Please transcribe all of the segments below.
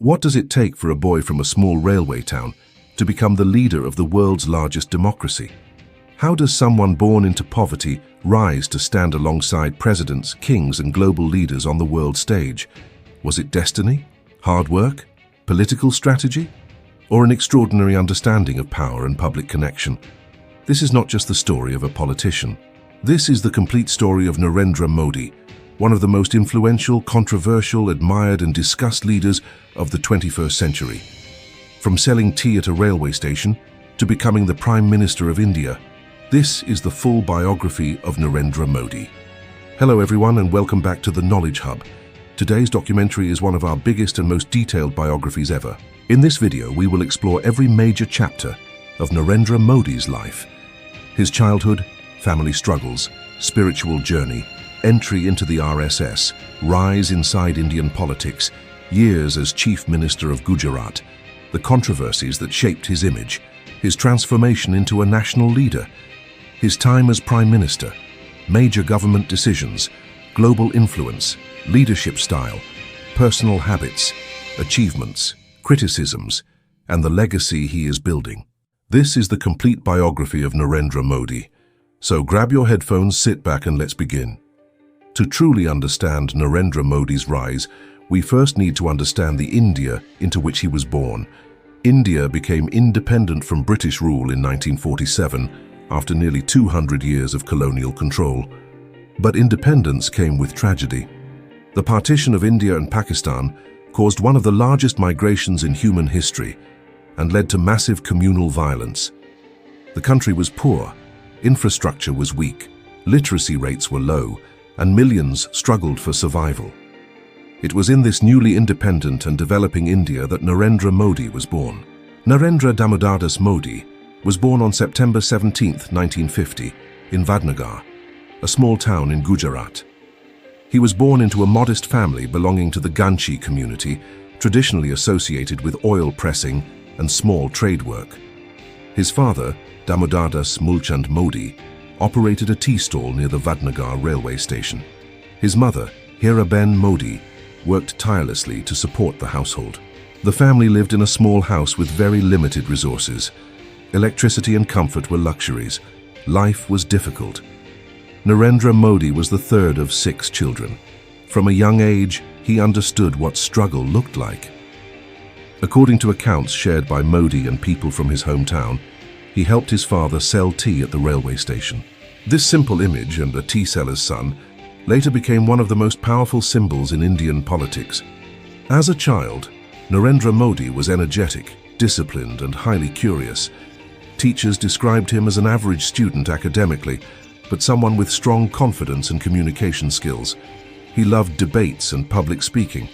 What does it take for a boy from a small railway town to become the leader of the world's largest democracy? How does someone born into poverty rise to stand alongside presidents, kings, and global leaders on the world stage? Was it destiny, hard work, political strategy, or an extraordinary understanding of power and public connection? This is not just the story of a politician. This is the complete story of Narendra Modi, one of the most influential, controversial, admired, and discussed leaders of the 21st century. From selling tea at a railway station to becoming the Prime Minister of India, this is the full biography of Narendra Modi. Hello everyone, and welcome back to the Knowledge Hub. Today's documentary is one of our biggest and most detailed biographies ever. In this video, we will explore every major chapter of Narendra Modi's life. His childhood, family struggles, spiritual journey, entry into the RSS, rise inside Indian politics, years as Chief Minister of Gujarat, the controversies that shaped his image, his transformation into a national leader, his time as Prime Minister, major government decisions, global influence, leadership style, personal habits, achievements, criticisms, and the legacy he is building. This is the complete biography of Narendra Modi. So grab your headphones, sit back, and let's begin. To truly understand Narendra Modi's rise, we first need to understand the India into which he was born. India became independent from British rule in 1947 after nearly 200 years of colonial control. But independence came with tragedy. The partition of India and Pakistan caused one of the largest migrations in human history and led to massive communal violence. The country was poor, infrastructure was weak, literacy rates were low, and millions struggled for survival. It was in this newly independent and developing India that Narendra Modi was born. Narendra Damodardas Modi was born on September 17, 1950, in Vadnagar, a small town in Gujarat. He was born into a modest family belonging to the Ganchi community, traditionally associated with oil pressing and small trade work. His father, Damodardas Mulchand Modi, operated a tea stall near the Vadnagar railway station. His mother, Hiraben Modi, worked tirelessly to support the household. The family lived in a small house with very limited resources. Electricity and comfort were luxuries. Life was difficult. Narendra Modi was the third of 6 children. From a young age, he understood what struggle looked like. According to accounts shared by Modi and people from his hometown, he helped his father sell tea at the railway station. This simple image, and a tea seller's son, later became one of the most powerful symbols in Indian politics. As a child, Narendra Modi was energetic, disciplined, and highly curious. Teachers described him as an average student academically, but someone with strong confidence and communication skills. He loved debates and public speaking.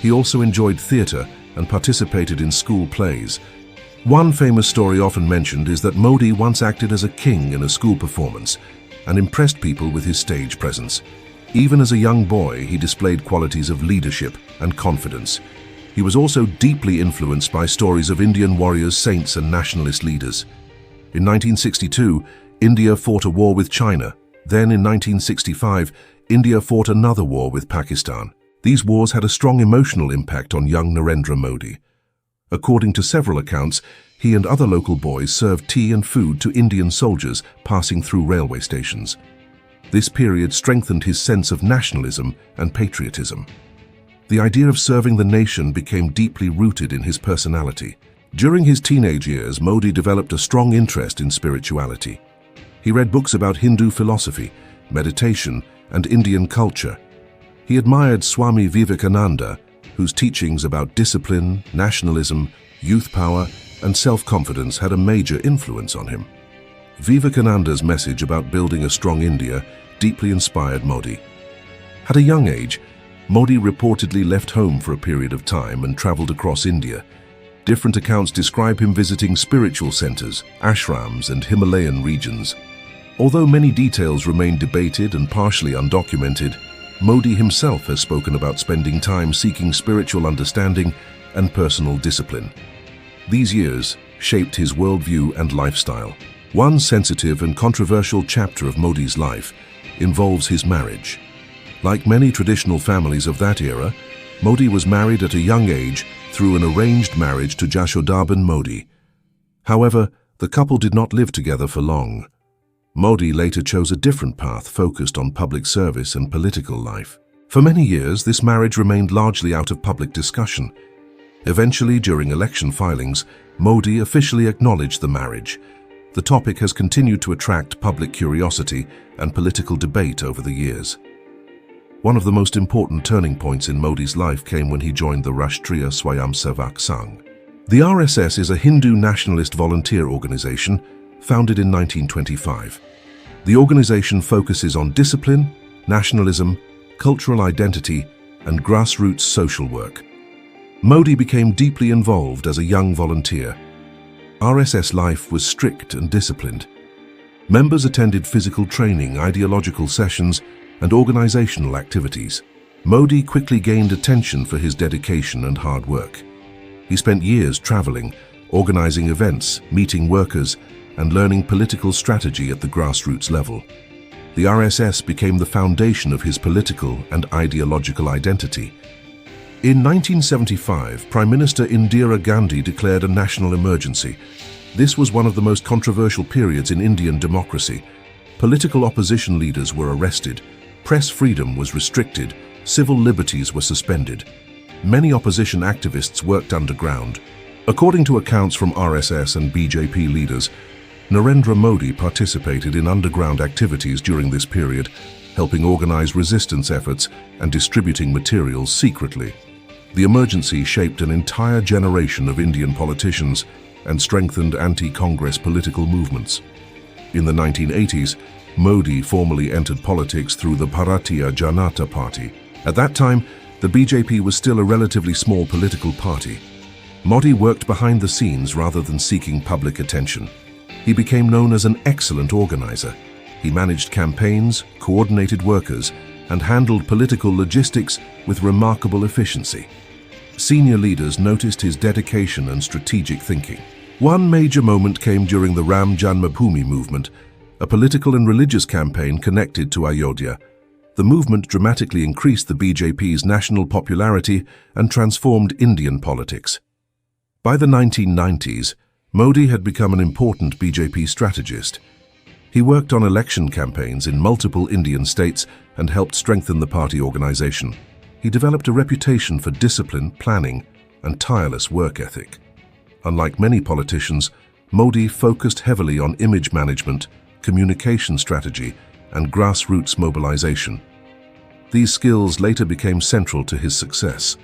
He also enjoyed theatre and participated in school plays. One famous story often mentioned is that Modi once acted as a king in a school performance and impressed people with his stage presence. Even as a young boy, he displayed qualities of leadership and confidence. He was also deeply influenced by stories of Indian warriors, saints, and nationalist leaders. In 1962, India fought a war with China. Then in 1965, India fought another war with Pakistan. These wars had a strong emotional impact on young Narendra Modi. According to several accounts, he and other local boys served tea and food to Indian soldiers passing through railway stations. This period strengthened his sense of nationalism and patriotism. The idea of serving the nation became deeply rooted in his personality. During his teenage years, Modi developed a strong interest in spirituality. He read books about Hindu philosophy, meditation, and Indian culture. He admired Swami Vivekananda, whose teachings about discipline, nationalism, youth power, and self-confidence had a major influence on him. Vivekananda's message about building a strong India deeply inspired Modi. At a young age, Modi reportedly left home for a period of time and traveled across India. Different accounts describe him visiting spiritual centers, ashrams, and Himalayan regions. Although many details remain debated and partially undocumented, Modi himself has spoken about spending time seeking spiritual understanding and personal discipline. These years shaped his worldview and lifestyle. One sensitive and controversial chapter of Modi's life involves his marriage. Like many traditional families of that era, Modi was married at a young age through an arranged marriage to Jashodaben Modi. However, the couple did not live together for long. Modi later chose a different path focused on public service and political life. For many years, this marriage remained largely out of public discussion. Eventually, during election filings, Modi officially acknowledged the marriage. The topic has continued to attract public curiosity and political debate over the years. One of the most important turning points in Modi's life came when he joined the Rashtriya Swayamsevak Sangh. The RSS is a Hindu nationalist volunteer organization founded in 1925. The organization focuses on discipline, nationalism, cultural identity, and grassroots social work. Modi became deeply involved as a young volunteer. RSS life was strict and disciplined. Members attended physical training, ideological sessions, and organizational activities. Modi quickly gained attention for his dedication and hard work. He spent years traveling, organizing events, meeting workers, and learning political strategy at the grassroots level. The RSS became the foundation of his political and ideological identity. In 1975, Prime Minister Indira Gandhi declared a national emergency. This was one of the most controversial periods in Indian democracy. Political opposition leaders were arrested, press freedom was restricted, civil liberties were suspended. Many opposition activists worked underground. According to accounts from RSS and BJP leaders, Narendra Modi participated in underground activities during this period, helping organize resistance efforts and distributing materials secretly. The emergency shaped an entire generation of Indian politicians and strengthened anti-Congress political movements. In the 1980s, Modi formally entered politics through the Bharatiya Janata Party. At that time, the BJP was still a relatively small political party. Modi worked behind the scenes rather than seeking public attention. He became known as an excellent organizer. He managed campaigns, coordinated workers, and handled political logistics with remarkable efficiency. Senior leaders noticed his dedication and strategic thinking. One major moment came during the Ram Janmabhoomi movement, a political and religious campaign connected to Ayodhya. The movement dramatically increased the BJP's national popularity and transformed Indian politics. By the 1990s, Modi had become an important BJP strategist. He worked on election campaigns in multiple Indian states and helped strengthen the party organization. He developed a reputation for discipline, planning, and tireless work ethic. Unlike many politicians, Modi focused heavily on image management, communication strategy, and grassroots mobilization. These skills later became central to his success.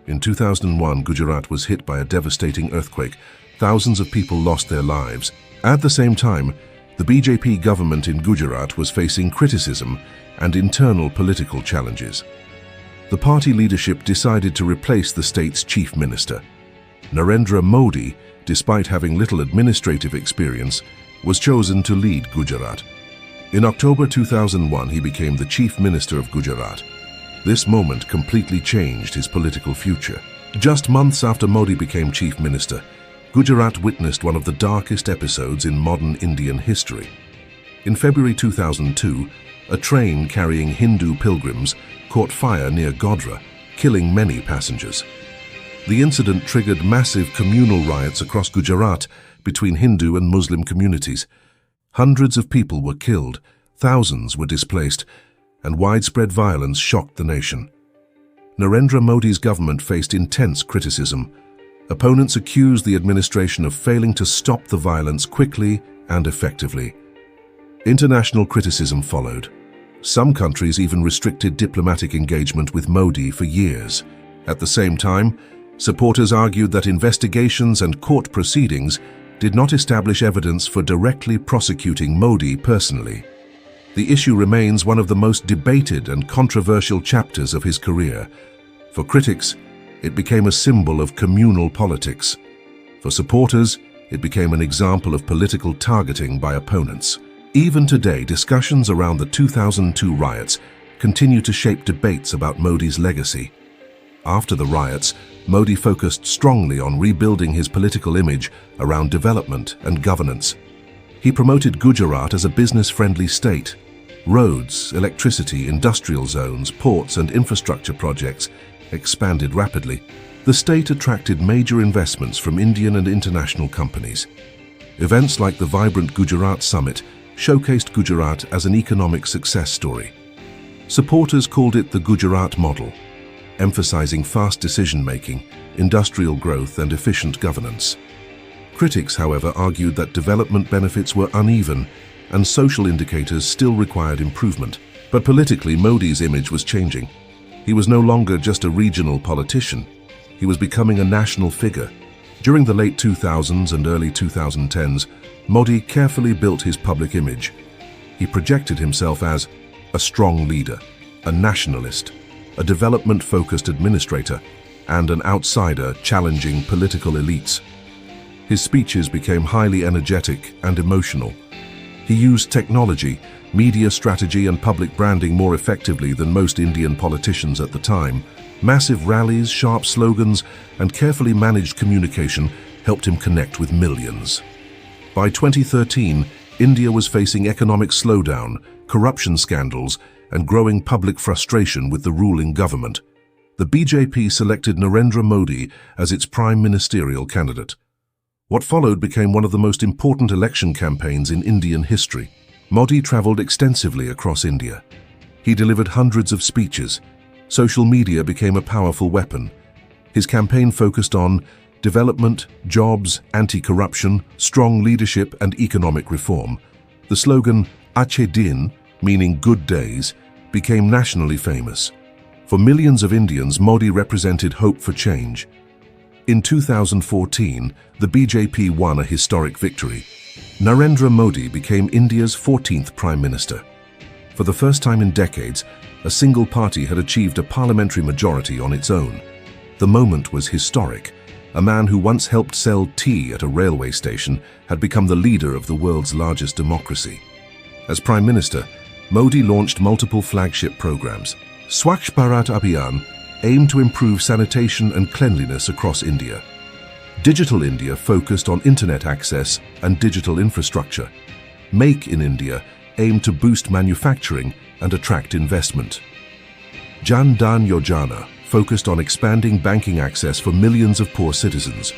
In 2001, Gujarat was hit by a devastating earthquake. Thousands of people lost their lives. At the same time, the BJP government in Gujarat was facing criticism and internal political challenges. The party leadership decided to replace the state's chief minister. Narendra Modi, despite having little administrative experience, was chosen to lead Gujarat. In October 2001, he became the chief minister of Gujarat. This moment completely changed his political future. Just months after Modi became chief minister, Gujarat witnessed one of the darkest episodes in modern Indian history. In February 2002, a train carrying Hindu pilgrims caught fire near Godhra, killing many passengers. The incident triggered massive communal riots across Gujarat between Hindu and Muslim communities. Hundreds of people were killed, thousands were displaced, and widespread violence shocked the nation. Narendra Modi's government faced intense criticism. Opponents accused the administration of failing to stop the violence quickly and effectively. International criticism followed. Some countries even restricted diplomatic engagement with Modi for years. At the same time, supporters argued that investigations and court proceedings did not establish evidence for directly prosecuting Modi personally. The issue remains one of the most debated and controversial chapters of his career. For critics, it became a symbol of communal politics. For supporters, it became an example of political targeting by opponents. Even today, discussions around the 2002 riots continue to shape debates about Modi's legacy. After the riots, Modi focused strongly on rebuilding his political image around development and governance. He promoted Gujarat as a business-friendly state. Roads, electricity, industrial zones, ports, and infrastructure projects expanded rapidly. The state attracted major investments from Indian and international companies. Events like the vibrant Gujarat Summit showcased Gujarat as an economic success story. Supporters called it the Gujarat model, emphasizing fast decision-making, industrial growth, and efficient governance. Critics, however, argued that development benefits were uneven and social indicators still required improvement. But politically, Modi's image was changing. He was no longer just a regional politician. He was becoming a national figure. During the late 2000s and early 2010s, Modi carefully built his public image. He projected himself as a strong leader, a nationalist, a development-focused administrator, and an outsider challenging political elites. His speeches became highly energetic and emotional. He used technology, media strategy, and public branding more effectively than most Indian politicians at the time. Massive rallies, sharp slogans, and carefully managed communication helped him connect with millions. By 2013, India was facing economic slowdown, corruption scandals, and growing public frustration with the ruling government. The BJP selected Narendra Modi as its prime ministerial candidate. What followed became one of the most important election campaigns in Indian history. Modi traveled extensively across India. He delivered hundreds of speeches. Social media became a powerful weapon. His campaign focused on development, jobs, anti-corruption, strong leadership, and economic reform. The slogan, Achhe Din, meaning good days, became nationally famous. For millions of Indians, Modi represented hope for change. In 2014, the BJP won a historic victory. Narendra Modi became India's 14th Prime Minister. For the first time in decades, a single party had achieved a parliamentary majority on its own. The moment was historic. A man who once helped sell tea at a railway station had become the leader of the world's largest democracy. As Prime Minister, Modi launched multiple flagship programs. Swachh Bharat Abhiyan aimed to improve sanitation and cleanliness across India. Digital India focused on internet access and digital infrastructure. Make in India aimed to boost manufacturing and attract investment. Jan Dhan Yojana focused on expanding banking access for millions of poor citizens.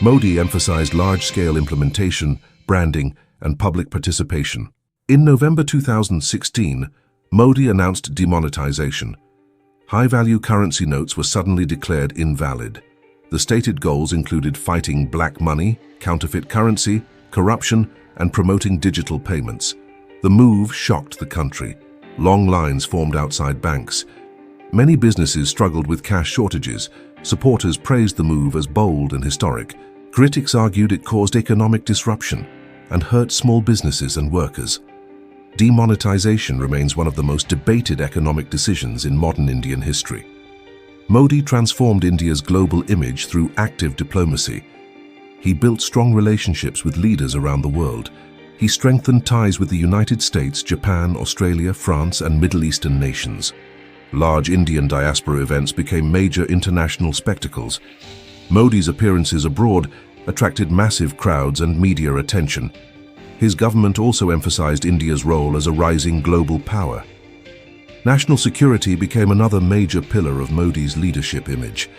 Modi emphasized large-scale implementation, branding, and public participation. In November 2016, Modi announced demonetization. High-value currency notes were suddenly declared invalid. The stated goals included fighting black money, counterfeit currency, corruption, and promoting digital payments. The move shocked the country. Long lines formed outside banks. Many businesses struggled with cash shortages. Supporters praised the move as bold and historic. Critics argued it caused economic disruption and hurt small businesses and workers. Demonetization remains one of the most debated economic decisions in modern Indian history. Modi transformed India's global image through active diplomacy. He built strong relationships with leaders around the world. He strengthened ties with the United States, Japan, Australia, France, and Middle Eastern nations. Large Indian diaspora events became major international spectacles. Modi's appearances abroad attracted massive crowds and media attention. His government also emphasized India's role as a rising global power. National security became another major pillar of Modi's leadership image.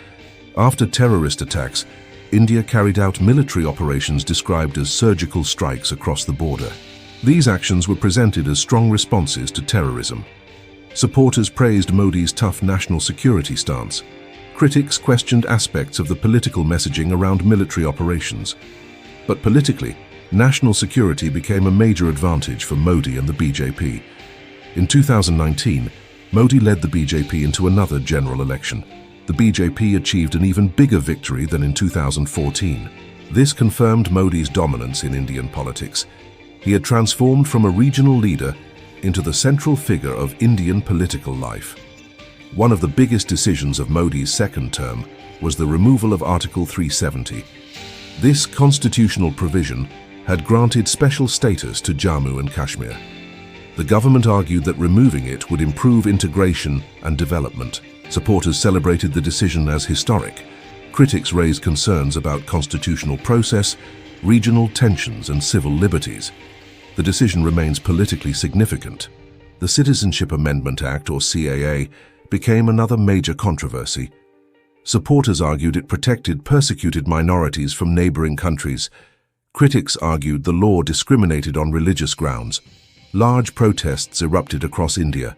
After terrorist attacks, India carried out military operations described as surgical strikes across the border. These actions were presented as strong responses to terrorism. Supporters praised Modi's tough national security stance. Critics questioned aspects of the political messaging around military operations. But politically, national security became a major advantage for Modi and the BJP. In 2019, Modi led the BJP into another general election. The BJP achieved an even bigger victory than in 2014. This confirmed Modi's dominance in Indian politics. He had transformed from a regional leader into the central figure of Indian political life. One of the biggest decisions of Modi's second term was the removal of Article 370. This constitutional provision had granted special status to Jammu and Kashmir. The government argued that removing it would improve integration and development. Supporters celebrated the decision as historic. Critics raised concerns about constitutional process, regional tensions, and civil liberties. The decision remains politically significant. The Citizenship Amendment Act, or CAA, became another major controversy. Supporters argued it protected persecuted minorities from neighboring countries. Critics argued the law discriminated on religious grounds. Large protests erupted across India.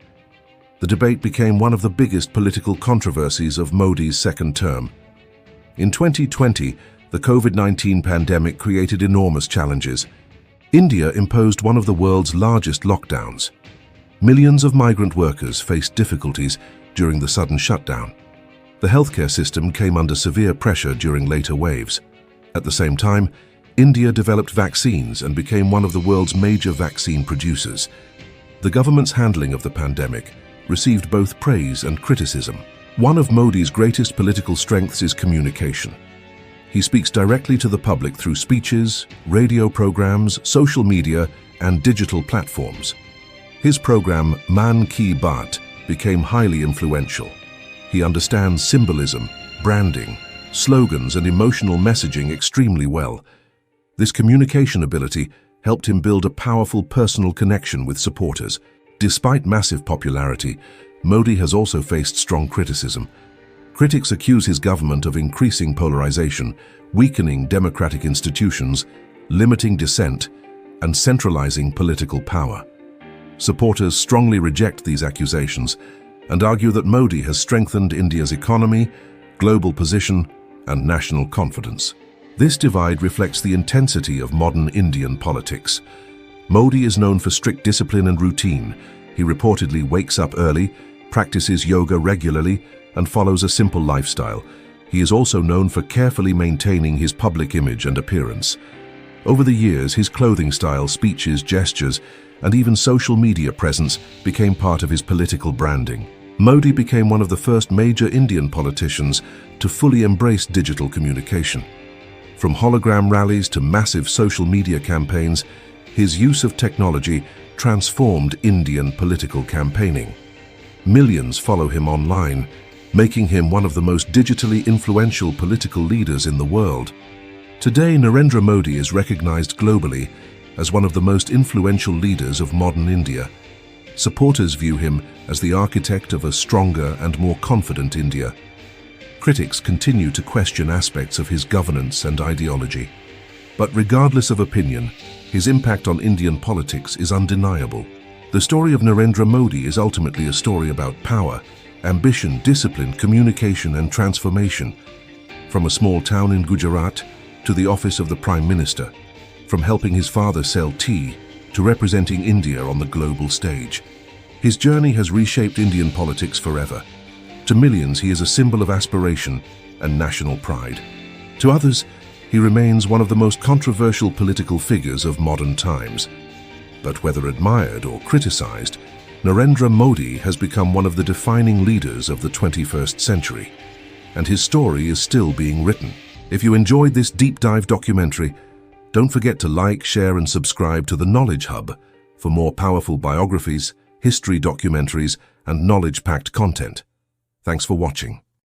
The debate became one of the biggest political controversies of Modi's second term. In 2020, the COVID-19 pandemic created enormous challenges. India imposed one of the world's largest lockdowns. Millions of migrant workers faced difficulties during the sudden shutdown. The healthcare system came under severe pressure during later waves. At the same time, India developed vaccines and became one of the world's major vaccine producers. The government's handling of the pandemic received both praise and criticism. One of Modi's greatest political strengths is communication. He speaks directly to the public through speeches, radio programs, social media, and digital platforms. His program, Man Ki Baat, became highly influential. He understands symbolism, branding, slogans, and emotional messaging extremely well. This communication ability helped him build a powerful personal connection with supporters. Despite massive popularity, Modi has also faced strong criticism. Critics accuse his government of increasing polarization, weakening democratic institutions, limiting dissent, and centralizing political power. Supporters strongly reject these accusations and argue that Modi has strengthened India's economy, global position, and national confidence. This divide reflects the intensity of modern Indian politics. Modi is known for strict discipline and routine. He reportedly wakes up early, practices yoga regularly, and follows a simple lifestyle. He is also known for carefully maintaining his public image and appearance. Over the years, his clothing style, speeches, gestures, and even social media presence became part of his political branding. Modi became one of the first major Indian politicians to fully embrace digital communication. From hologram rallies to massive social media campaigns, his use of technology transformed Indian political campaigning. Millions follow him online, making him one of the most digitally influential political leaders in the world. Today, Narendra Modi is recognized globally as one of the most influential leaders of modern India. Supporters view him as the architect of a stronger and more confident India. Critics continue to question aspects of his governance and ideology. But regardless of opinion, his impact on Indian politics is undeniable. The story of Narendra Modi is ultimately a story about power, ambition, discipline, communication, and transformation. From a small town in Gujarat to the office of the Prime Minister, from helping his father sell tea to representing India on the global stage. His journey has reshaped Indian politics forever. To millions, he is a symbol of aspiration and national pride. To others, he remains one of the most controversial political figures of modern times. But whether admired or criticized, Narendra Modi has become one of the defining leaders of the 21st century, and his story is still being written. If you enjoyed this deep dive documentary, don't forget to like, share, and subscribe to the Knowledge Hub for more powerful biographies, history documentaries, and knowledge-packed content. Thanks for watching.